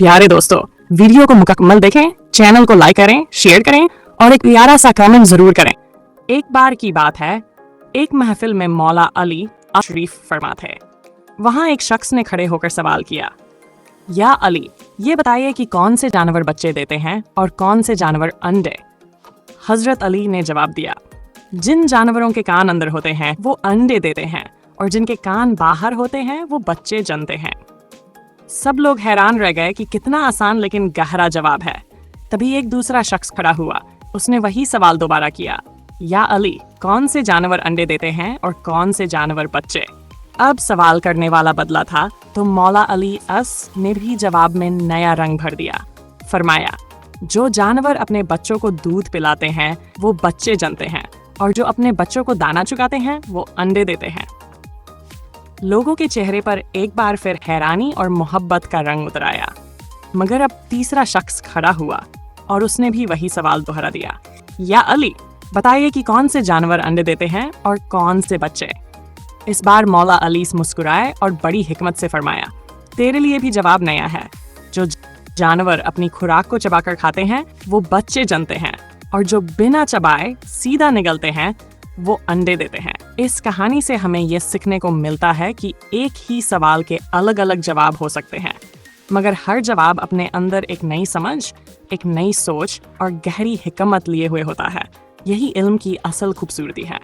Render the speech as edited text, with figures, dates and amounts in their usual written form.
प्यारे दोस्तों, वीडियो को मुकम्मल देखें, चैनल को लाइक करें, शेयर करें और एक प्यारा सा कमेंट जरूर करें। एक बार की बात है, एक महफिल में मौला अली शरीफ फरमाते थे। वहां एक शख्स ने खड़े होकर सवाल किया, या अली, ये बताइए कि कौन से जानवर बच्चे देते हैं और कौन से जानवर अंडे। हजरत अली ने जवाब दिया, जिन जानवरों के कान अंदर होते हैं वो अंडे देते हैं और जिनके कान बाहर होते हैं वो बच्चे जनते हैं। सब लोग हैरान रह गए कि कितना आसान लेकिन गहरा जवाब है। तभी एक दूसरा शख्स खड़ा हुआ, उसने वही सवाल दोबारा किया, या अली, कौन से जानवर अंडे देते हैं और कौन से जानवर बच्चे। अब सवाल करने वाला बदला था तो मौला अली ने भी जवाब में नया रंग भर दिया। फरमाया, जो जानवर अपने बच्चों को दूध पिलाते हैं वो बच्चे जनते हैं और जो अपने बच्चों को दाना चुकाते हैं वो अंडे देते हैं। लोगों के चेहरे पर एक बार फिर हैरानी और मोहब्बत का रंग उतर आया। मगर अब तीसरा शख्स खड़ा हुआ और उसने भी वही सवाल दोहरा दिया, या अली, बताइए कि कौन से जानवर अंडे देते हैं और कौन से बच्चे। इस बार मौला अली मुस्कुराए और बड़ी हिकमत से फरमाया, तेरे लिए भी जवाब नया है। जो जानवर अपनी खुराक को चबाकर खाते हैं वो बच्चे जनते हैं और जो बिना चबाए सीधा निगलते हैं वो अंडे देते हैं। इस कहानी से हमें यह सीखने को मिलता है कि एक ही सवाल के अलग अलग जवाब हो सकते हैं, मगर हर जवाब अपने अंदर एक नई समझ, एक नई सोच और गहरी हिकमत लिए हुए होता है। यही इल्म की असल खूबसूरती है।